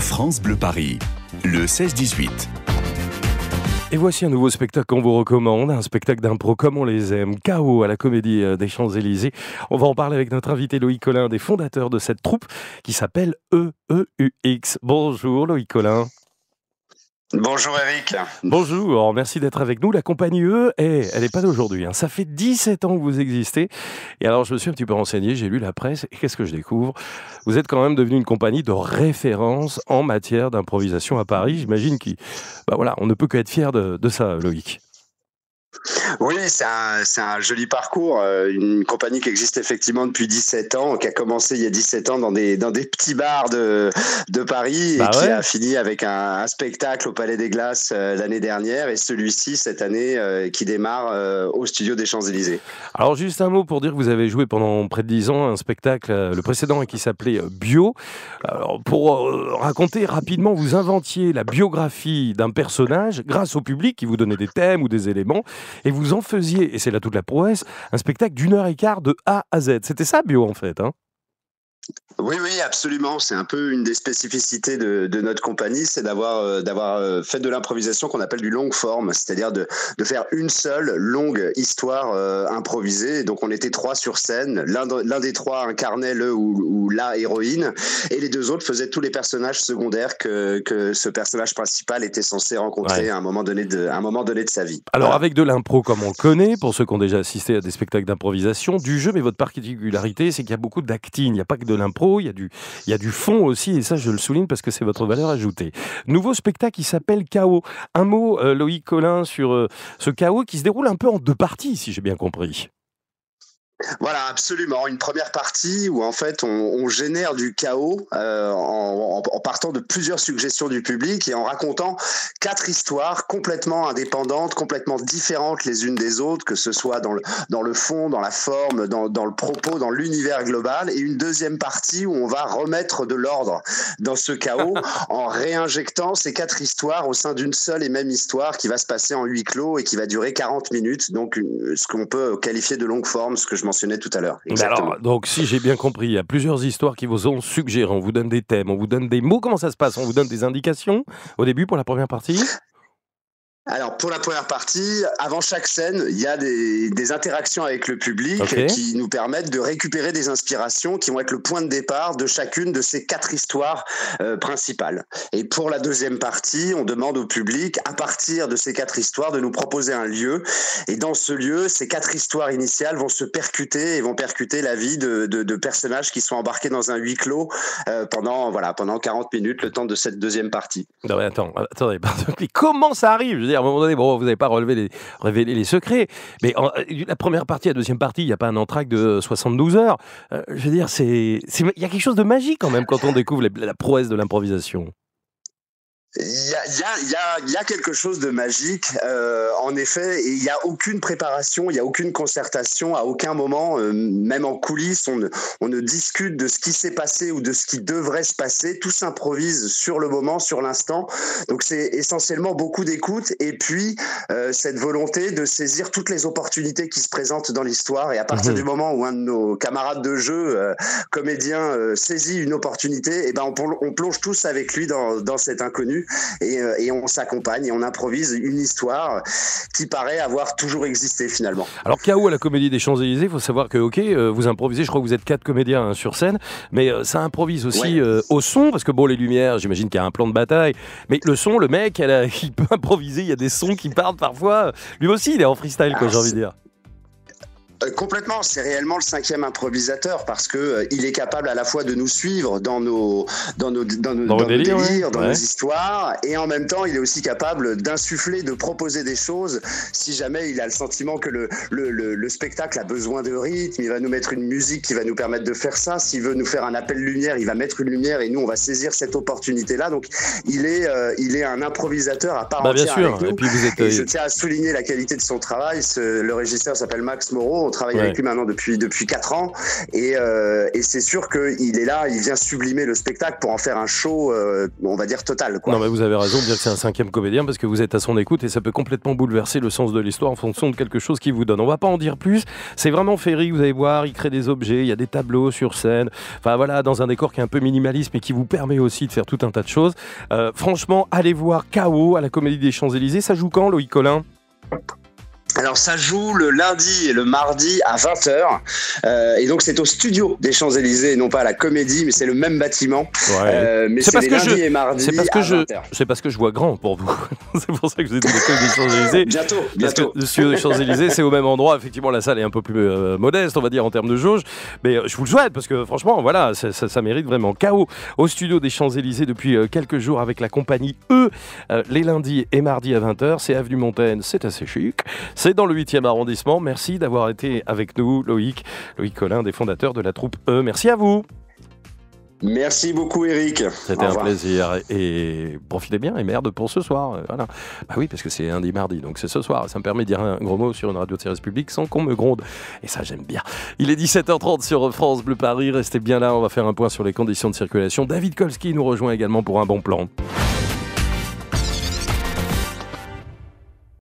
France Bleu Paris, le 16-18. Et voici un nouveau spectacle qu'on vous recommande, un spectacle d'impro comme on les aime, Chaos à la Comédie des Champs-Élysées. On va en parler avec notre invité Loïc Collin, des fondateurs de cette troupe qui s'appelle EEUX. Bonjour Loïc Collin. Bonjour Eric. Bonjour, merci d'être avec nous. La compagnie elle n'est pas d'aujourd'hui, hein. Ça fait 17 ans que vous existez. Et alors je me suis un petit peu renseigné, j'ai lu la presse et qu'est-ce que je découvre ? Vous êtes quand même devenu une compagnie de référence en matière d'improvisation à Paris. J'imagine on ne peut qu'être fier de ça, Loïc. Oui, c'est un joli parcours. Une compagnie qui existe effectivement depuis 17 ans, qui a commencé il y a 17 ans dans des petits bars de Paris et qui a fini avec un spectacle au Palais des Glaces l'année dernière et celui-ci cette année qui démarre au studio des Champs-Élysées. Alors juste un mot pour dire que vous avez joué pendant près de 10 ans un spectacle, le précédent qui s'appelait Bio. Alors, pour raconter rapidement, vous inventiez la biographie d'un personnage grâce au public qui vous donnait des thèmes ou des éléments. Et vous en faisiez, et c'est là toute la prouesse, un spectacle d'1h15 de A à Z. C'était ça, Bio, en fait, hein ? Oui, absolument. C'est un peu une des spécificités de notre compagnie, c'est d'avoir fait de l'improvisation qu'on appelle du long form, c'est-à-dire de faire une seule longue histoire improvisée. Donc on était 3 sur scène, l'un des 3 incarnait le ou la héroïne, et les 2 autres faisaient tous les personnages secondaires que ce personnage principal était censé rencontrer à un moment donné de sa vie. Alors avec de l'impro comme on le connaît, pour ceux qui ont déjà assisté à des spectacles d'improvisation, du jeu, mais votre particularité, c'est qu'il y a beaucoup d'acting, il n'y a pas que de l'impro, il y a du fond aussi, et ça je le souligne parce que c'est votre valeur ajoutée. Nouveau spectacle qui s'appelle Chaos. Un mot, Loïc Collin, sur ce Chaos qui se déroule un peu en 2 parties, si j'ai bien compris. Voilà, absolument. Une première partie où en fait on génère du chaos en partant de plusieurs suggestions du public et en racontant 4 histoires complètement indépendantes, complètement différentes les unes des autres, que ce soit dans le fond, dans la forme, dans le propos, dans l'univers global. Et une deuxième partie où on va remettre de l'ordre dans ce chaos en réinjectant ces 4 histoires au sein d'une seule et même histoire qui va se passer en huis clos et qui va durer 40 minutes. Donc ce qu'on peut qualifier de longue forme, ce que je mentionnais tout à l'heure. Alors, donc, si j'ai bien compris, il y a plusieurs histoires qui vous ont suggéré. On vous donne des thèmes, on vous donne des mots. Comment ça se passe ? On vous donne des indications au début pour la première partie ? Alors, pour la première partie, avant chaque scène, il y a des interactions avec le public qui nous permettent de récupérer des inspirations qui vont être le point de départ de chacune de ces 4 histoires principales. Et pour la deuxième partie, on demande au public, à partir de ces 4 histoires, de nous proposer un lieu. Et dans ce lieu, ces 4 histoires initiales vont se percuter et vont percuter la vie de personnages qui sont embarqués dans un huis clos pendant 40 minutes, le temps de cette deuxième partie. Non mais attendez, pardon, mais comment ça arrive ? Je veux dire, à un moment donné, vous n'avez pas révélé les secrets, mais la première partie, la deuxième partie, il n'y a pas un entracte de 72 heures. Je veux dire, il y a quelque chose de magique quand même quand on découvre la prouesse de l'improvisation. Il y a quelque chose de magique, en effet, et il n'y a aucune préparation, il n'y a aucune concertation, à aucun moment, même en coulisses, on ne discute de ce qui s'est passé ou de ce qui devrait se passer, tout s'improvise sur le moment, sur l'instant, donc c'est essentiellement beaucoup d'écoute, et puis cette volonté de saisir toutes les opportunités qui se présentent dans l'histoire, et à partir du moment où un de nos camarades de jeu, comédien, saisit une opportunité, et ben on plonge tous avec lui dans cet inconnu, et on s'accompagne et on improvise une histoire qui paraît avoir toujours existé finalement. Alors Chaos à la Comédie des Champs-Élysées, il faut savoir que vous improvisez, je crois que vous êtes 4 comédiens sur scène, mais ça improvise aussi au son, parce que les lumières, j'imagine qu'il y a un plan de bataille, mais le son, le mec, il peut improviser, il y a des sons qui partent parfois, lui aussi il est en freestyle, j'ai envie de dire. Complètement, c'est réellement le 5e improvisateur parce que il est capable à la fois de nous suivre dans nos délires, dans nos histoires, et en même temps il est aussi capable d'insuffler, de proposer des choses si jamais il a le sentiment que le spectacle a besoin de rythme. Il va nous mettre une musique qui va nous permettre de faire ça. S'il veut nous faire un appel lumière, il va mettre une lumière et nous on va saisir cette opportunité là. Donc il est un improvisateur à part entière. Bien sûr. Avec nous. Et puis et je tiens à souligner la qualité de son travail. Le régisseur s'appelle Max Moreau. On travaille avec lui maintenant depuis 4 ans. Et c'est sûr qu'il est là, il vient sublimer le spectacle pour en faire un show, on va dire, total, quoi. Non, mais vous avez raison de dire que c'est un 5e comédien parce que vous êtes à son écoute et ça peut complètement bouleverser le sens de l'histoire en fonction de quelque chose qu'il vous donne. On va pas en dire plus. C'est vraiment féerique, vous allez voir, il crée des objets, il y a des tableaux sur scène. Enfin voilà, dans un décor qui est un peu minimaliste mais qui vous permet aussi de faire tout un tas de choses. Franchement, allez voir K.O. à la Comédie des Champs-Élysées. Ça joue quand, Loïc Collin ? Alors ça joue le lundi et le mardi à 20h et donc c'est au studio des Champs-Élysées, non pas à la Comédie, mais c'est le même bâtiment. Mais c'est les lundis et mardis à 20h. C'est parce que je vois grand pour vous. C'est pour ça que je vous ai dit la Comédie des Champs-Élysées. Bientôt. Parce que le studio des Champs-Élysées, c'est au même endroit. Effectivement, la salle est un peu plus modeste, on va dire, en termes de jauge. Mais je vous le souhaite parce que franchement, voilà, ça mérite vraiment. K.O. au studio des Champs-Élysées depuis quelques jours avec la compagnie les lundis et mardis à 20h. C'est avenue Montaigne, c'est assez chic. C'est dans le 8e arrondissement. Merci d'avoir été avec nous, Loïc Collin, des fondateurs de la troupe E. Merci à vous. Merci beaucoup, Eric. C'était un plaisir. Et profitez bien et merde pour ce soir. Voilà. Bah oui, parce que c'est lundi, mardi, donc c'est ce soir. Ça me permet de dire un gros mot sur une radio de service public sans qu'on me gronde. Et ça, j'aime bien. Il est 17h30 sur France Bleu Paris. Restez bien là. On va faire un point sur les conditions de circulation. David Kolski nous rejoint également pour un bon plan.